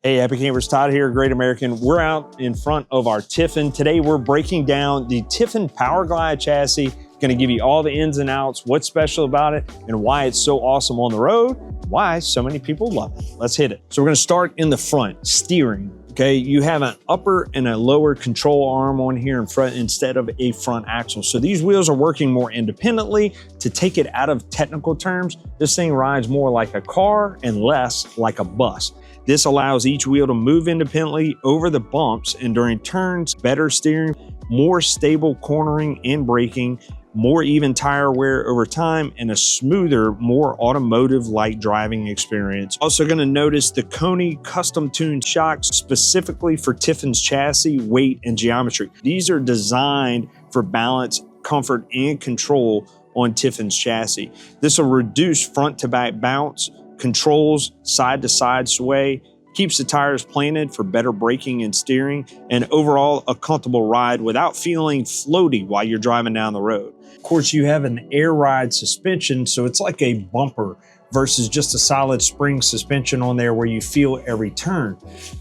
Hey, Epic Campers, Todd here, Great American. We're out in front of our Tiffin. Today, we're breaking down the Tiffin PowerGlide chassis. Gonna give you all the ins and outs, what's special about it, and why it's so awesome on the road, why so many people love it. Let's hit it. So we're gonna start in the front, steering. Okay, you have an upper and a lower control arm on here in front instead of a front axle. So these wheels are working more independently. To take it out of technical terms, this thing rides more like a car and less like a bus. This allows each wheel to move independently over the bumps and during turns, better steering, more stable cornering and braking, more even tire wear over time, and a smoother, more automotive-like driving experience. Also gonna notice the Koni custom-tuned shocks specifically for Tiffin's chassis, weight, and geometry. These are designed for balance, comfort, and control on Tiffin's chassis. This will reduce front-to-back bounce, controls side-to-side sway, keeps the tires planted for better braking and steering, and overall a comfortable ride without feeling floaty while you're driving down the road. Of course, you have an air ride suspension, so it's like a bumper versus just a solid spring suspension on there where you feel every turn.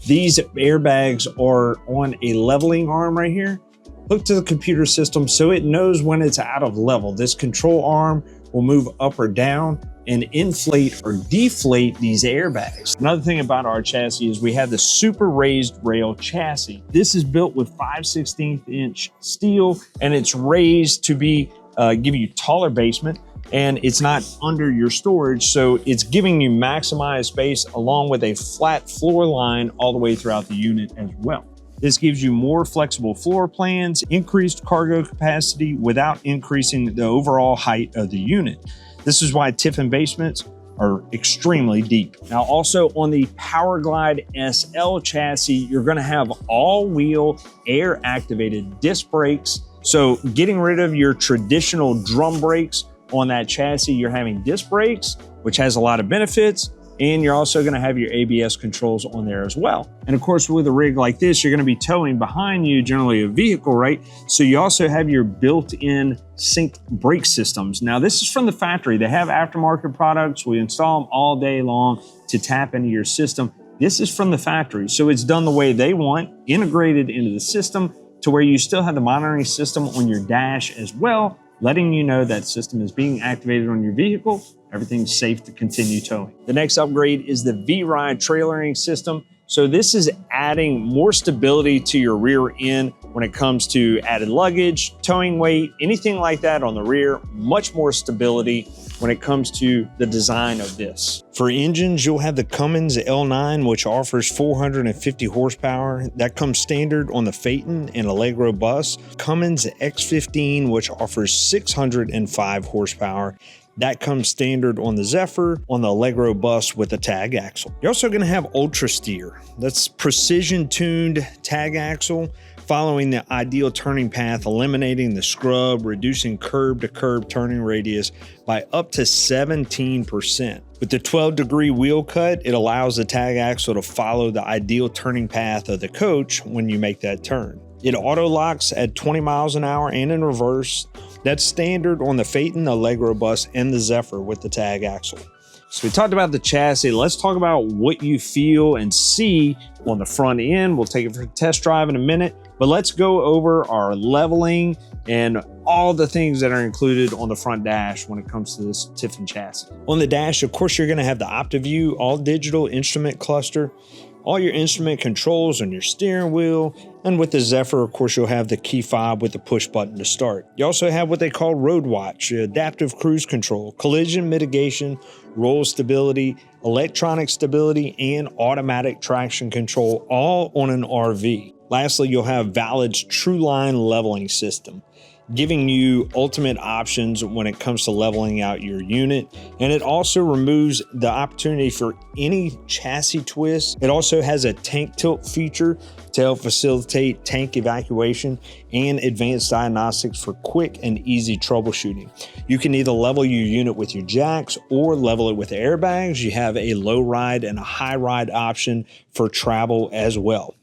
These airbags are on a leveling arm right here, hooked to the computer system so it knows when it's out of level. This control arm will move up or down and inflate or deflate these airbags. Another thing about our chassis is we have the super raised rail chassis. This is built with 5/16 inch steel, and it's raised to be give you taller basement, and it's not under your storage, so it's giving you maximized space along with a flat floor line all the way throughout the unit as well. This gives you more flexible floor plans, increased cargo capacity without increasing the overall height of the unit. This is why Tiffin basements are extremely deep. Now, also on the PowerGlide SL chassis, you're gonna have all-wheel air-activated disc brakes. So getting rid of your traditional drum brakes on that chassis, you're having disc brakes, which has a lot of benefits. And you're also gonna have your ABS controls on there as well. And of course, with a rig like this, you're gonna be towing behind you, generally a vehicle, right? So you also have your built-in synced brake systems. Now, this is from the factory. They have aftermarket products. We install them all day long to tap into your system. This is from the factory. So it's done the way they want, integrated into the system to where you still have the monitoring system on your dash as well, letting you know that system is being activated on your vehicle. Everything's safe to continue towing. The next upgrade is the V-Ride trailering system. So this is adding more stability to your rear end when it comes to added luggage, towing weight, anything like that on the rear, much more stability when it comes to the design of this. For engines, you'll have the Cummins L9, which offers 450 horsepower. That comes standard on the Phaeton and Allegro bus. Cummins X15, which offers 605 horsepower. That comes standard on the Zephyr, on the Allegro bus with a tag axle. You're also gonna have Ultra Steer. That's precision tuned tag axle, following the ideal turning path, eliminating the scrub, reducing curb to curb turning radius by up to 17%. With the 12-degree wheel cut, it allows the tag axle to follow the ideal turning path of the coach when you make that turn. It auto locks at 20 miles an hour and in reverse. That's standard on the Phaeton, Allegro bus, and the Zephyr with the tag axle. So we talked about the chassis. Let's talk about what you feel and see on the front end. We'll take it for a test drive in a minute, but let's go over our leveling and all the things that are included on the front dash when it comes to this Tiffin chassis. On the dash, of course, you're gonna have the Optiview all digital instrument cluster, all your instrument controls on your steering wheel, and with the Zephyr, of course, you'll have the key fob with the push button to start. You also have what they call Road Watch, adaptive cruise control, collision mitigation, roll stability, electronic stability, and automatic traction control, all on an RV. Lastly, you'll have Valid's TrueLeveling leveling system, giving you ultimate options when it comes to leveling out your unit. And it also removes the opportunity for any chassis twist. It also has a tank tilt feature to help facilitate tank evacuation and advanced diagnostics for quick and easy troubleshooting. You can either level your unit with your jacks or level it with airbags. You have a low ride and a high ride option for travel as well.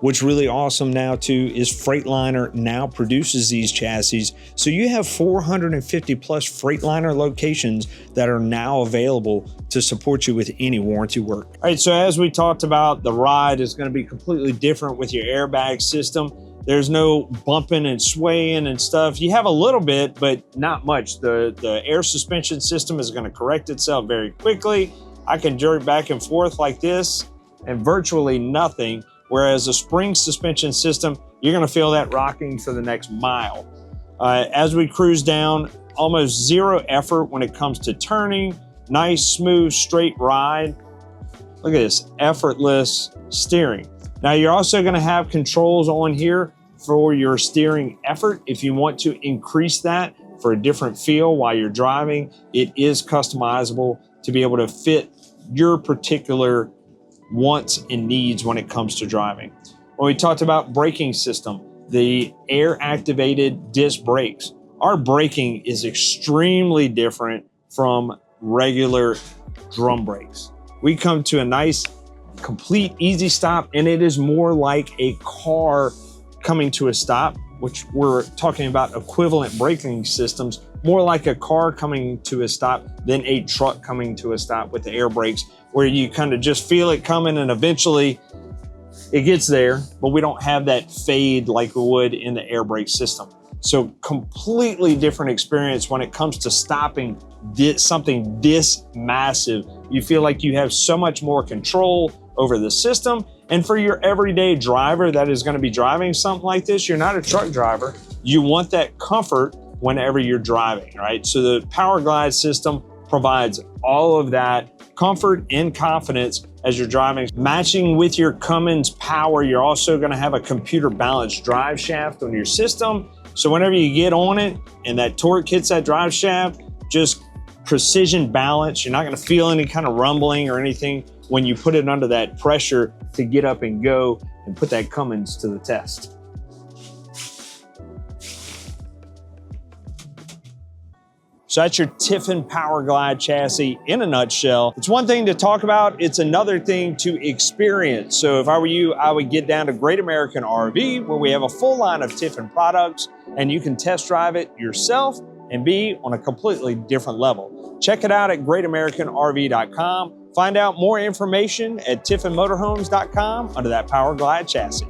What's really awesome now too is Freightliner now produces these chassis. So you have 450 plus Freightliner locations that are now available to support you with any warranty work. All right, so as we talked about, the ride is gonna be completely different with your airbag system. There's no bumping and swaying and stuff. You have a little bit, but not much. The air suspension system is gonna correct itself very quickly. I can jerk back and forth like this and virtually nothing. Whereas a spring suspension system, you're gonna feel that rocking for the next mile. As we cruise down, almost zero effort when it comes to turning, nice, smooth, straight ride. Look at this, effortless steering. Now you're also gonna have controls on here for your steering effort. If you want to increase that for a different feel while you're driving, it is customizable to be able to fit your particular wants and needs when it comes to driving. When we talked about braking system, the air activated disc brakes. Our braking is extremely different from regular drum brakes. We come to a nice, complete, easy stop, and it is more like a car coming to a stop, which we're talking about equivalent braking systems, more like a car coming to a stop than a truck coming to a stop with the air brakes, where you kind of just feel it coming and eventually it gets there, but we don't have that fade like we would in the air brake system. So completely different experience when it comes to stopping something this massive. You feel like you have so much more control over the system. And for your everyday driver that is going to be driving something like this, you're not a truck driver, you want that comfort whenever you're driving, right? So the PowerGlide system provides all of that comfort and confidence as you're driving. Matching with your Cummins power, you're also gonna have a computer balanced drive shaft on your system. So whenever you get on it and that torque hits that drive shaft, just precision balance. You're not gonna feel any kind of rumbling or anything when you put it under that pressure to get up and go and put that Cummins to the test. So that's your Tiffin PowerGlide chassis in a nutshell. It's one thing to talk about, it's another thing to experience. So if I were you, I would get down to Great American RV where we have a full line of Tiffin products and you can test drive it yourself and be on a completely different level. Check it out at greatamericanrv.com. Find out more information at tiffinmotorhomes.com under that PowerGlide chassis.